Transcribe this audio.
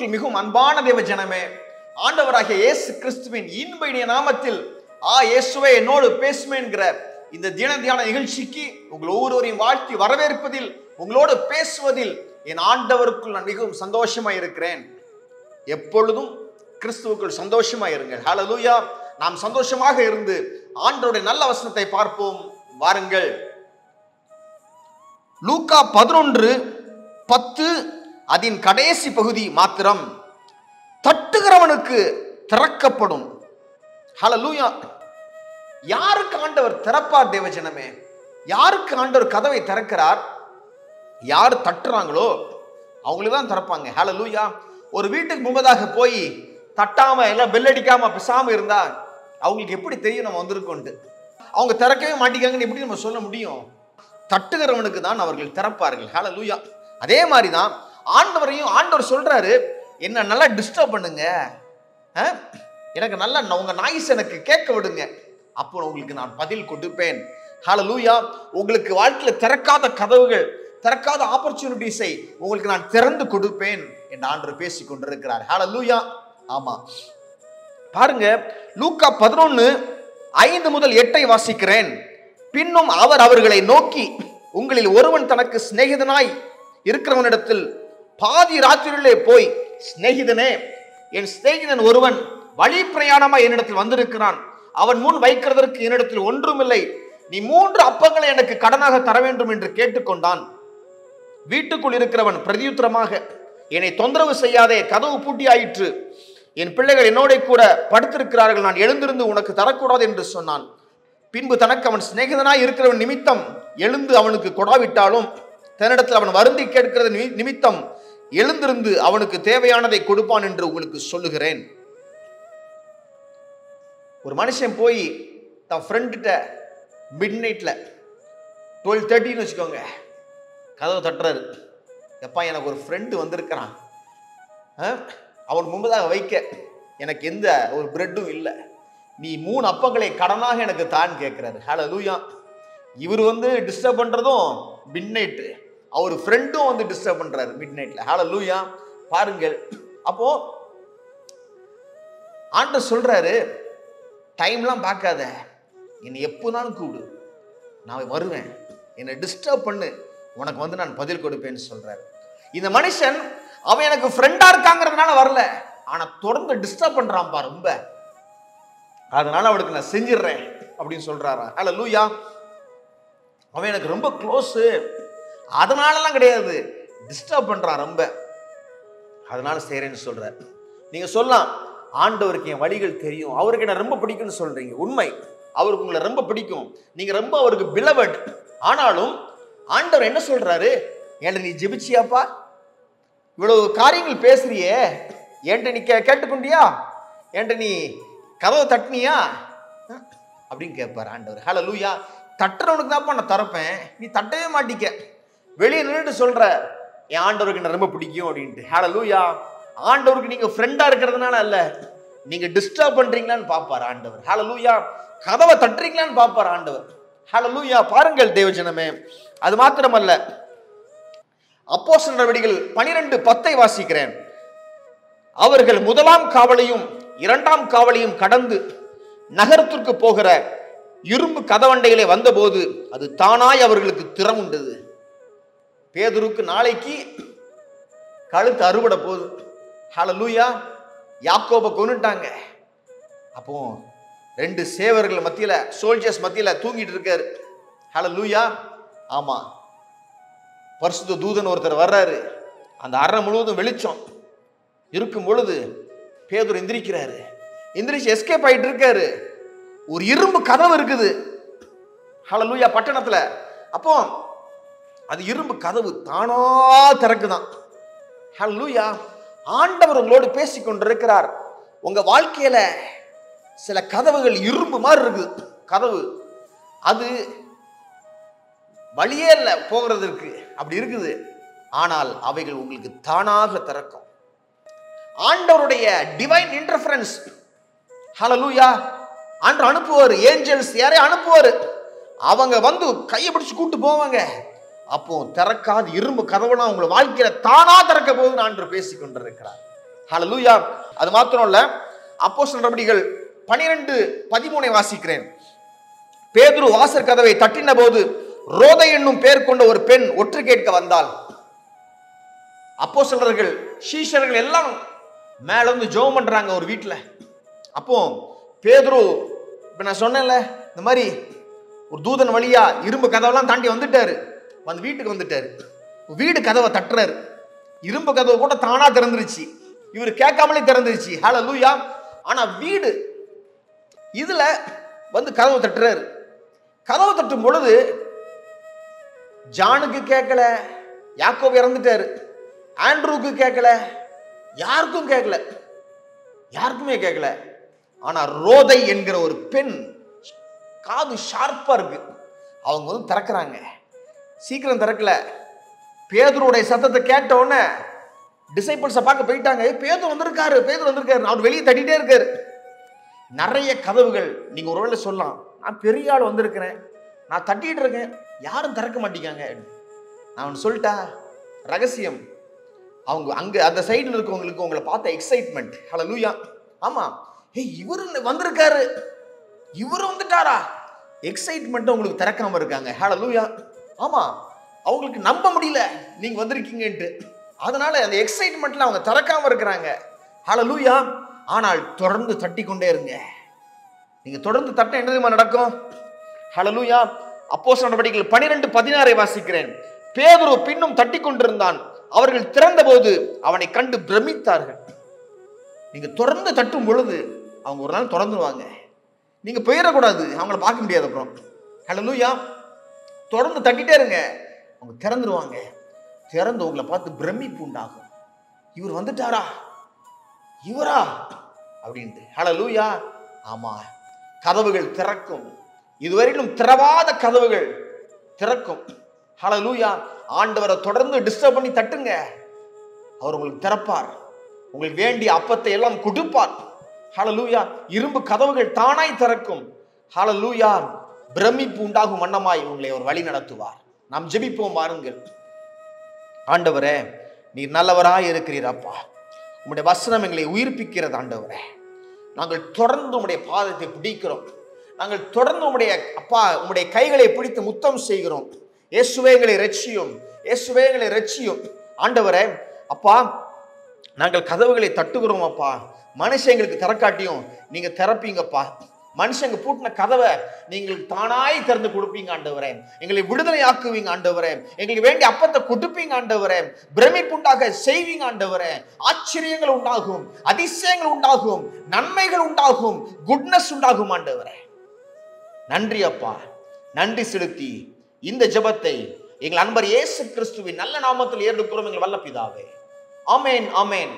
கிறிஸ்துவுக்குள் மிகவும் அன்பான தேவ ஜனமே, ஆண்டவராகிய இயேசு கிறிஸ்துவின் இன்ப இனிய நாமத்தில் இயேசுவே என்னோடு பேசுமே என்கிற இந்த தியான நிகழ்ச்சிக்கு உங்கள் ஒவ்வொருவரையும் வாழ்த்தி வரவேற்பதில், உங்களோடு பேசுவதில் என் ஆண்டவருக்குள் நான் மிகவும் சந்தோஷமா இருக்கிறேன். எப்பொழுதும் கிறிஸ்துவுக்குள் சந்தோஷமா இருங்கள். ஹல்லேலூயா. நாம் சந்தோஷமாக இருந்து ஆண்டவருடைய நல்ல வசனத்தை பார்ப்போம். வாருங்கள். லூக்கா 11:10 அதன் கடைசி பகுதி மாத்திரம். தட்டுகிறவனுக்கு திறக்கப்படும். ஹல்லேலூயா. யாருக்கு ஆண்டவர் திறப்பார் தேவஜனமே? யாருக்கு ஆண்டவர் கதவை திறக்கிறார்? யார் தட்டுறாங்களோ அவங்களுக்கு தான் திறப்பாங்க. ஹல்லேலூயா. ஒரு வீட்டுக்கு முன்பதாக போய் தட்டாம எல்லாம் பெல் அடிக்காம பேசாம இருந்தா அவங்களுக்கு எப்படி தெரியும் நம்ம வந்திருக்கோன்ட்டு? அவங்க திறக்கவே மாட்டேங்காங்கன்னு எப்படி நம்ம சொல்ல முடியும்? தட்டுகிறவனுக்கு தான் அவர்கள் திறப்பார்கள். ஹல்லேலூயா. அதே மாதிரி தான் ஆண்டவரையும் ஆண்டவர் சொல்றாரு, என்ன நல்லா டிஸ்டர்ப் பண்ணுங்க, எனக்கு நல்லா உங்க நாய்ஸ் எனக்கு கேட்க விடுங்க, அப்போ உங்களுக்கு நான் பதில் கொடுப்பேன். ஹல்லேலூயா. உங்களுக்கு வாழ்க்கையில திறக்காத கதவுகள், திறக்காத ஆப்பர்ச்சுனிட்டிஸை உங்களுக்கு நான் திறந்து கொடுப்பேன் என்று ஆண்டவர் பேசிக் கொண்டிருக்கிறார். ஹல்லேலூயா. ஆமா, பாருங்க, லூக்கா 11:5-8 வாசிக்கிறேன். பின்னும் அவர் அவர்களை நோக்கி, உங்களில் ஒருவன் தனக்கு சிநேகிதனாய் இருக்கிறவனிடத்தில் பாதி ராத்திரியிலே போய், சிநேகிதனே, என் சிநேகிதன் ஒருவன் வழி பிரயாணமாய் என்னிடத்தில் வந்திருக்கிறான், அவன் முன் வைக்கிறதற்கு என்னிடத்தில் ஒன்றுமில்லை, நீ 3 அப்பங்களை எனக்கு கடனாக தர வேண்டும் என்று கேட்டுக்கொண்டான். வீட்டுக்குள் இருக்கிறவன் பிரதியுத்தரமாக, என்னை தொந்தரவு செய்யாதே, கதவு பூட்டியாயிற்று, என் பிள்ளைகள் என்னோட கூட படுத்திருக்கிறார்கள், நான் எழுந்திருந்து உனக்கு தரக்கூடாது என்று சொன்னான். பின்பு தனக்கு அவன் சிநேகிதனாய் இருக்கிறவன் நிமித்தம் எழுந்து அவனுக்கு கொடாவிட்டாலும், தன்னிடத்தில் அவன் வருந்தி கேட்கிறது நிமித்தம் எழுந்திருந்து அவனுக்கு தேவையானதை கொடுப்பான் என்று உங்களுக்கு சொல்லுகிறேன். ஒரு மனுஷன் போய் தன் ஃப்ரெண்ட்கிட்ட மிட் நைட்ல 12:30 வச்சுக்கோங்க, கதவை தட்டுறாரு. எப்பா, எனக்கு ஒரு ஃப்ரெண்டு வந்திருக்கிறான், அவன் முன்பதாக வைக்க எனக்கு எந்த ஒரு பிரெட்டும் இல்லை, நீ 3 அப்பங்களை கடனாக எனக்கு தான் கேட்கிறாரு. ஹல்லேலூயா. இவர் டிஸ்டர்ப் பண்றதும் மிட் நைட்டு, அவர் ஃப்ரெண்டும் டிஸ்டர்ப் பண்றாரு மிட் நைட்ல. ஹல்லேலூயா. பாருங்கள், அப்போ ஆண்டவர் சொல்றாரு, டைம்லாம் பார்க்காத, என்னை எப்போனாலும் கூடு, நான் வருவேன், என்னை டிஸ்டர்ப் பண்ணு, உனக்கு நான் பதில் கொடுப்பேன்னு சொல்றாரு. இந்த மனுஷன் அவன் எனக்கு ஃப்ரெண்டா இருக்காங்கிறதுனால வரல, ஆனா தொடர்ந்து டிஸ்டர்ப் பண்றான் பா ரொம்ப, அதனால அவனுக்கு நான் செஞ்சிடறேன் அப்படின்னு சொல்றாரா. ஹல்லேலூயா. அவன் எனக்கு ரொம்ப க்ளோஸ், அதனாலலாம் கிடையாது, டிஸ்டர்ப் பண்றான் ரொம்ப, அதனால செய்யறேன்னு சொல்ற. நீங்க சொல்லலாம், ஆண்டவருக்கு என் வழிகள் தெரியும், அவருக்கு என்ன ரொம்ப பிடிக்கும்னு சொல்றீங்க. உண்மை, அவருக்கு உங்களை ரொம்ப பிடிக்கும், நீங்க ரொம்ப அவருக்கு பிலவட். ஆனாலும் ஆண்டவர் என்ன சொல்றாரு, என்கிட்ட நீ ஜெபிச்சியாப்பா, இவ்வளவு காரியங்கள் பேசுறியே, என்கிட்ட நீ கேட்டுக்கொண்டியா, என்கிட்ட நீ கதவை தட்டினியா அப்படின்னு கேட்பார் ஆண்டவர். ஹல்லேலூயா. தட்டுறவனுக்கு தான்ப்பா நான் தரப்பேன், நீ தட்டவே மாட்டிக்க, வெளியே நின்றுட்டு சொல்ற என் ஆண்டவருக்கு என்ன ரொம்ப பிடிக்கும் அப்படின்ட்டு. ஹல்லேலூயா. ஆண்டவருக்கு நீங்க ஃப்ரெண்டா இருக்கிறதுனால அல்ல, நீங்க டிஸ்டர்ப் பண்றீங்களான்னு பாப்பார் ஆண்டவர். ஹல்லேலூயா. கதவை தட்டுறீங்களான்னு பாப்பார் ஆண்டவர். ஹல்லேலூயா. பாருங்கள் தேவஜனமே, அது மாத்திரமல்ல, அப்போஸ்தலர் நடவடிக்கைகள் 12:10 வாசிக்கிறேன். அவர்கள் 1ஆம் காவலையும் 2ஆம் காவலையும் கடந்து நகரத்திற்கு போகிற இரும்பு கதவண்டைகளை வந்தபோது அது தானாய் அவர்களுக்கு திறமுண்டது. பேதுருக்கு நாளைக்கு கழுத்து அறுபட போகுது. ஹல்லேலூயா. யாக்கோபை கொன்னுட்டாங்க. அப்போ 2 சேவர்கள் மத்தியில, சோல்ஜர்ஸ் மத்தியில தூங்கிட்டு இருக்காரு. ஹல்லேலூயா. ஆமா, பரிசுத்த தூதன் ஒருத்தர் வர்றாரு. அந்த அறை முழுவதும் வெளிச்சம் இருக்கும் பொழுது பேதுரு எந்திரிக்கிறாரு. எந்திரிச்சு எஸ்கேப் ஆயிட்டு இருக்காரு. ஒரு இரும்பு கதவு இருக்குது. ஹல்லேலூயா. பட்டணத்துல அப்போ அது இரும்பு கதவு தானா திறக்குதான். ஹல்லேலூயா. ஆண்டவர் உங்களோடு பேசிக் கொண்டிருக்கிறார். உங்க வாழ்க்கையில சில கதவுகள் இரும்பு மாதிரி இருக்குது. கதவு அது வழியே இல்லை போகிறதுக்கு, அப்படி இருக்குது. ஆனால் அவைகள் உங்களுக்கு தானாக திறக்கும். ஆண்டவருடைய டிவைன் இன்டர்ஃபரன்ஸ். ஹல்லேலூயா. ஆண்டவர் அனுப்புவார், ஏஞ்சல்ஸ் யாரையும் அனுப்புவார், அவங்க கையை பிடிச்சு கூட்டு போவாங்க. அப்போ திறக்காத இரும்பு கதவுனா உங்களை வாழ்க்கையில தானா திறக்க போகுதுன்னு ஆண்டவர் பேசிக் கொண்டிருக்கிறார். ஹல்லேலூயா. அது மாத்திரம் இல்ல, அப்போஸ்தலர் நடவடிக்கைகள் 12:13 வாசிக்கிறேன். பேதுரு வாசற் கதவை தட்டின போது ரோதை என்னும் பெயர் கொண்ட ஒரு பெண் ஒற்று கேட்க வந்தாள். அப்போஸ்தலர்கள் சீஷர்கள் எல்லாம் மேல வந்து ஜெபம் பண்றாங்க ஒரு வீட்டுல. அப்போ பேதுரு, இப்ப நான் சொன்னேன்ல, இந்த மாதிரி ஒரு தூதன் வழியா இரும்பு கதவெல்லாம் தாண்டி வந்துட்டாரு, வந்து வீட்டுக்கு வந்துட்டாரு. வீடு கதவை தட்டுறாரு. இரும்பு கதவு கூட தானா திறந்துருச்சு, இவர் கேட்காமலே திறந்துருச்சு. ஹல்லேலூயா. ஆனா வீடு இதுல வந்து கதவு தட்டுறாரு. கதவு தட்டும் பொழுது ஜானுக்கு கேட்கல, யாக்கோபு இறந்துட்டாரு, ஆண்ட்ரூக்கு கேட்கல, யாருக்கும் கேட்கல, யாருக்குமே கேட்கல. ஆனா ரோதை என்கிற ஒரு பெண், காது ஷார்ப்பா இருக்கு, அவங்க வந்து திறக்கிறாங்க. சீக்கிரம் திறக்கல. பேதுருடைய சத்தத்தை கேட்ட உடனே டிசைபிள்ஸை பார்க்க போயிட்டாங்க. பேதுரு வந்திருக்காரு, பேதுரு வந்திருக்காரு. அவர் வெளியே தட்டிட்டே இருக்காரு. நிறைய கதவுகள் நீங்க ஒருவேளை சொல்லலாம், நான் பெரிய ஆள் வந்திருக்கிறேன், நான் தட்டிட்டு இருக்கேன், யாரும் திறக்க மாட்டேங்காங்க. நான் சொல்லிட்டா ரகசியம், அவங்க அங்க அந்த சைடுல இருக்கவங்களுக்கு உங்களை பார்த்த எக்ஸைட்மெண்ட். ஹல்லேலூயா. ஆமா, இவரு வந்திருக்காரு, இவரு வந்துட்டாரா, எக்ஸைட்மெண்ட் உங்களுக்கு திறக்காம இருக்காங்க. ஹல்லேலூயா. ஆமா, அவங்களுக்கு நம்ப முடியல நீங்க வந்திருக்கீங்கன்ட்டு. அதனால அந்த எக்ஸைட்மெண்ட்ல அவங்க திறக்காம இருக்கிறாங்க. ஹல்லேலூயா. ஆனால் தொடர்ந்து தட்டி கொண்டே இருங்க. நீங்க தொடர்ந்து தட்ட என்ன தெரியுமா நடக்கும்? ஹல்லேலூயா. அப்போஸ்தலர் நடவடிக்கைகள் 12:16 வாசிக்கிறேன். பேதுரு பின்னும் தட்டி கொண்டிருந்தான். அவர்கள் திறந்த போது அவனை கண்டு பிரமித்தார்கள். நீங்க தொடர்ந்து தட்டும் பொழுது அவங்க ஒரு நாள் தொடர்ந்துருவாங்க. நீங்க போயிடக்கூடாது, அவங்கள பார்க்க முடியாது அப்புறம். ஹல்லேலூயா. தொடர்ந்து தட்டிட்டே இருங்க, அவங்க திறந்துருவாங்க. திறந்து உங்களை பார்த்து பிரமிப்பு உண்டாகும். இவர் வந்துட்டாரா, இவரா அப்படின்ட்டு. ஹல்லேலூயா. ஆமா, கதவுகள் திறக்கும். இதுவரையிலும் திறவாத கதவுகள் திறக்கும். ஹல்லேலூயா. ஆண்டவரை தொடர்ந்து டிஸ்டர்ப் பண்ணி தட்டுங்க, அவர் உங்களுக்கு திறப்பார். உங்களுக்கு வேண்டிய அப்பத்தை எல்லாம் கொடுப்பார். ஹல்லேலூயா. இரும்பு கதவுகள் தானாய் திறக்கும். ஹல்லேலூயா. பிரமிப்பு உண்டாகும் வண்ணமாய் உங்களை அவர் வழி நடத்துவார். நாம் ஜெபிப்போம் வாருங்கள். ஆண்டவரே, நீர் நல்லவராய் இருக்கிறீர் அப்பா. உம்முடைய வசனம் எங்களை உயிர்ப்பிக்கிறது ஆண்டவரே. நாங்கள் தொடர்ந்து உம்முடைய பாதத்தை பிடிக்கிறோம். நாங்கள் தொடர்ந்து உம்முடைய கைகளை பிடித்து முத்தம் செய்கிறோம். இயேசுவே எங்களை இரட்சியும், இயேசுவே எங்களை இரட்சியும். ஆண்டவரே அப்பா, நாங்கள் கதவுகளை தட்டுகிறோம் அப்பா. மனுஷன் எங்களுக்கு திறக்காட்டியும் நீங்க திறப்பீங்கப்பா. மனுஷங்க பூட்டின கதவை நீங்கள் தானாய் திறந்து கொடுப்பீங்க ஆண்டவரே. எங்களை விடுதலை ஆக்குவீங்க ஆண்டவரே. எங்களுக்கு வேண்டிய அப்பத்தை கொடுப்பீங்க ஆண்டவரே. பிரமிப்புண்டாக செய்வீங்க ஆண்டவரே. ஆச்சரியங்கள் உண்டாகும், அதிசயங்கள் உண்டாகும், நன்மைகள் உண்டாகும், குட்னஸ் உண்டாகும் ஆண்டவரே. நன்றி அப்பா. நன்றி செலுத்தி இந்த ஜெபத்தை எங்கள் அன்பர் இயேசு கிறிஸ்துவின் நல்ல நாமத்தில் ஏறெடுக்கிறோம் எங்கள் வல்ல பிதாவே. ஆமென், ஆமென்.